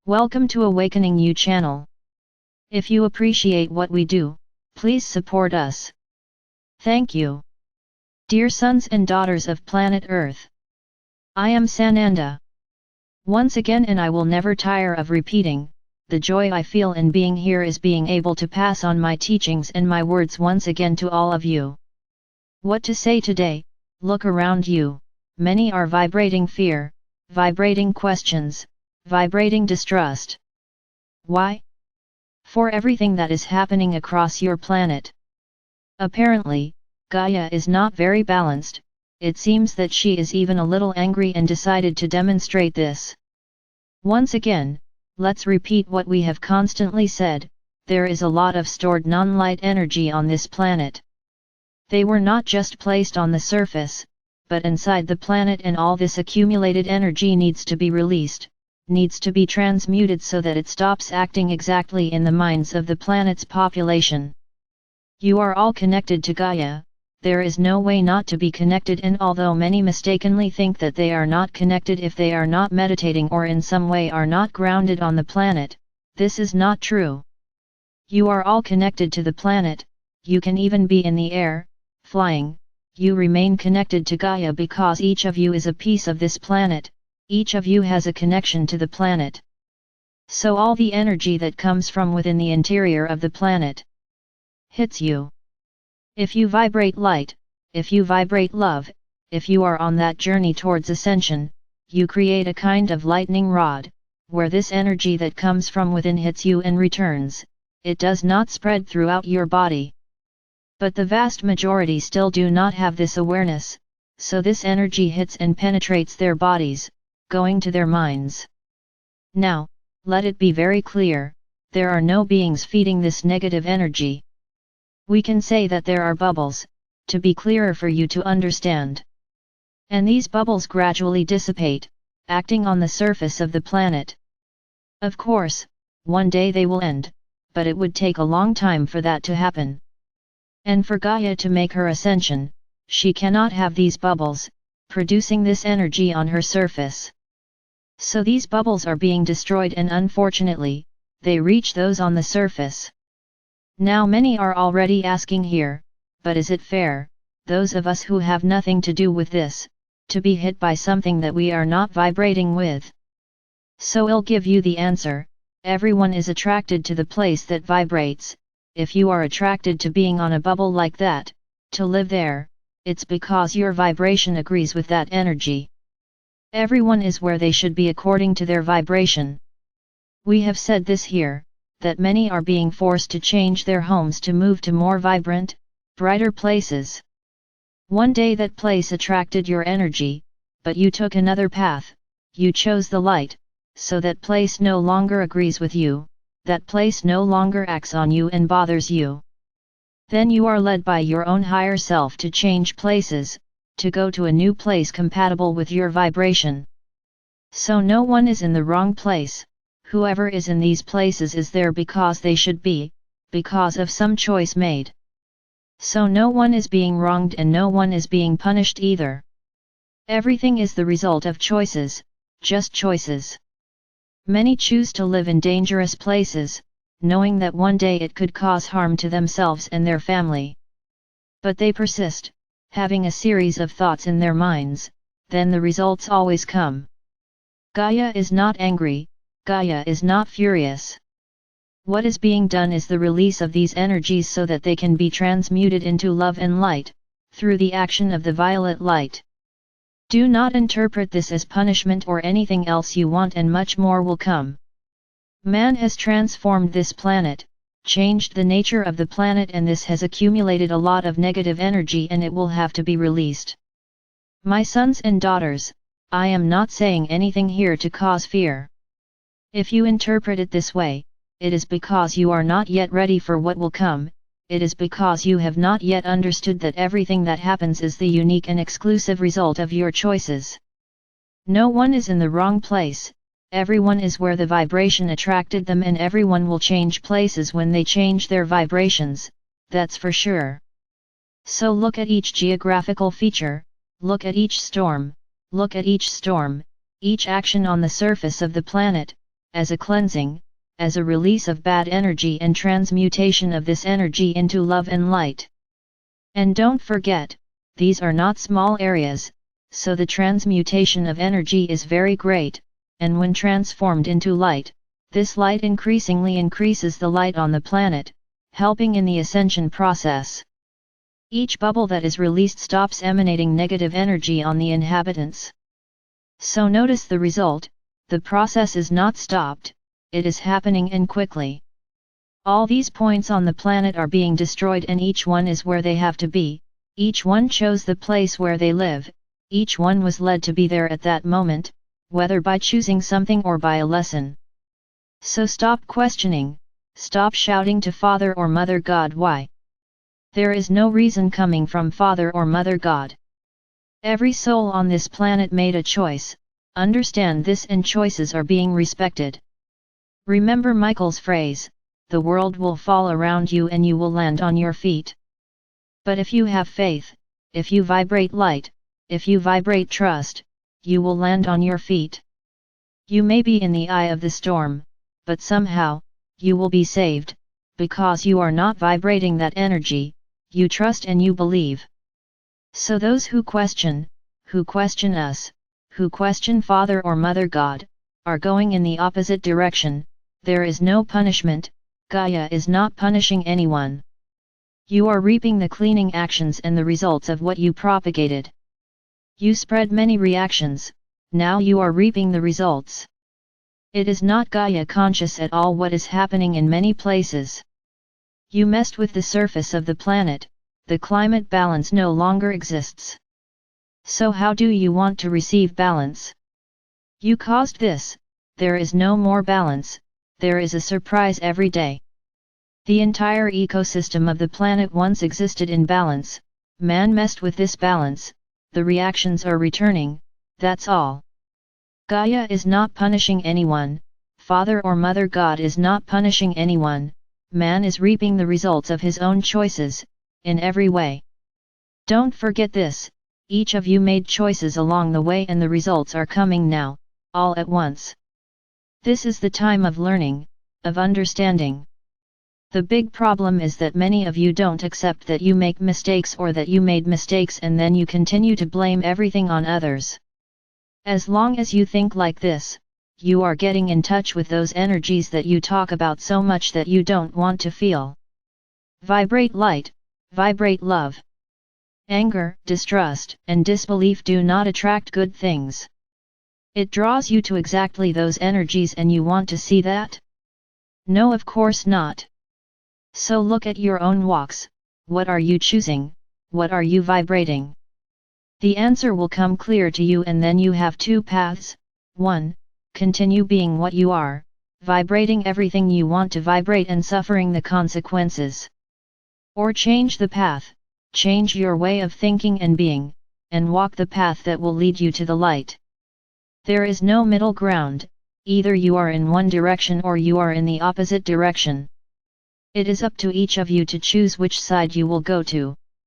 Welcome to Awakening You channel. If you appreciate what we do, please support us. Thank you. Dear sons and daughters of planet Earth, I am Sananda. Once again, and I will never tire of repeating, the joy I feel in being here is being able to pass on my teachings and my words once again to all of you. What to say today? Look around you. Many are vibrating fear, vibrating questions, vibrating distrust. Why? For everything that is happening across your planet. Apparently, Gaia is not very balanced. It seems that she is even a little angry and decided to demonstrate this. Once again, let's repeat what we have constantly said, there is a lot of stored non-light energy on this planet. They were not just placed on the surface, but inside the planet, and all this accumulated energy needs to be released, needs to be transmuted so that it stops acting exactly in the minds of the planet's population. You are all connected to Gaia. There is no way not to be connected, and although many mistakenly think that they are not connected if they are not meditating or in some way are not grounded on the planet, this is not true. You are all connected to the planet. You can even be in the air, flying. You remain connected to Gaia because each of you is a piece of this planet, each of you has a connection to the planet. So all the energy that comes from within the interior of the planet hits you. If you vibrate light, if you vibrate love, if you are on that journey towards ascension, you create a kind of lightning rod, where this energy that comes from within hits you and returns. It does not spread throughout your body. But the vast majority still do not have this awareness, so this energy hits and penetrates their bodies, going to their minds. Now, let it be very clear, there are no beings feeding this negative energy. We can say that there are bubbles, to be clearer for you to understand. And these bubbles gradually dissipate, acting on the surface of the planet. Of course, one day they will end, but it would take a long time for that to happen. And for Gaia to make her ascension, she cannot have these bubbles, producing this energy on her surface. So these bubbles are being destroyed, and unfortunately, they reach those on the surface. Now many are already asking here, but is it fair, those of us who have nothing to do with this, to be hit by something that we are not vibrating with? So I'll give you the answer. Everyone is attracted to the place that vibrates. If you are attracted to being on a bubble like that, to live there, it's because your vibration agrees with that energy. Everyone is where they should be according to their vibration. We have said this here, that many are being forced to change their homes to move to more vibrant, brighter places. One day that place attracted your energy, but you took another path, you chose the light, so that place no longer agrees with you, that place no longer acts on you and bothers you. Then you are led by your own higher self to change places, to go to a new place compatible with your vibration. So no one is in the wrong place. Whoever is in these places is there because they should be, because of some choice made. So no one is being wronged and no one is being punished either. Everything is the result of choices, just choices. Many choose to live in dangerous places, knowing that one day it could cause harm to themselves and their family. But they persist, having a series of thoughts in their minds, then the results always come. Gaia is not angry. Gaia is not furious. What is being done is the release of these energies so that they can be transmuted into love and light, through the action of the violet light. Do not interpret this as punishment or anything else you want, and much more will come. Man has transformed this planet, changed the nature of the planet, and this has accumulated a lot of negative energy and it will have to be released. My sons and daughters, I am not saying anything here to cause fear. If you interpret it this way, it is because you are not yet ready for what will come. It is because you have not yet understood that everything that happens is the unique and exclusive result of your choices. No one is in the wrong place, everyone is where the vibration attracted them, and everyone will change places when they change their vibrations, that's for sure. So look at each geographical feature, look at each storm, each action on the surface of the planet, as a cleansing, as a release of bad energy and transmutation of this energy into love and light. And don't forget, these are not small areas, so the transmutation of energy is very great, and when transformed into light, this light increasingly increases the light on the planet, helping in the ascension process. Each bubble that is released stops emanating negative energy on the inhabitants. So notice the result, the process is not stopped, it is happening and quickly. All these points on the planet are being destroyed and each one is where they have to be, each one chose the place where they live, each one was led to be there at that moment, whether by choosing something or by a lesson. So stop questioning, stop shouting to Father or Mother God why. There is no reason coming from Father or Mother God. Every soul on this planet made a choice, understand this and choices are being respected. Remember Michael's phrase, the world will fall around you and you will land on your feet. But if you have faith, if you vibrate light, if you vibrate trust, you will land on your feet. You may be in the eye of the storm, but somehow, you will be saved, because you are not vibrating that energy, you trust and you believe. So those who question us, who question Father or Mother God, are going in the opposite direction. There is no punishment, Gaia is not punishing anyone. You are reaping the cleaning actions and the results of what you propagated. You spread many reactions, now you are reaping the results. It is not Gaia conscious at all what is happening in many places. You messed with the surface of the planet, the climate balance no longer exists. So how do you want to receive balance? You caused this, there is no more balance, there is a surprise every day. The entire ecosystem of the planet once existed in balance, man messed with this balance, the reactions are returning, that's all. Gaia is not punishing anyone, Father or Mother God is not punishing anyone, man is reaping the results of his own choices, in every way. Don't forget this, each of you made choices along the way and the results are coming now, all at once. This is the time of learning, of understanding. The big problem is that many of you don't accept that you make mistakes or that you made mistakes and then you continue to blame everything on others. As long as you think like this, you are getting in touch with those energies that you talk about so much that you don't want to feel. Vibrate light, vibrate love. Anger, distrust, and disbelief do not attract good things. It draws you to exactly those energies and you want to see that? No, of course not. So look at your own walks, what are you choosing, what are you vibrating? The answer will come clear to you and then you have two paths. 1. Continue being what you are, vibrating everything you want to vibrate and suffering the consequences. Or change the path, change your way of thinking and being, and walk the path that will lead you to the light. There is no middle ground, either you are in one direction or you are in the opposite direction. It is up to each of you to choose which side you will go to.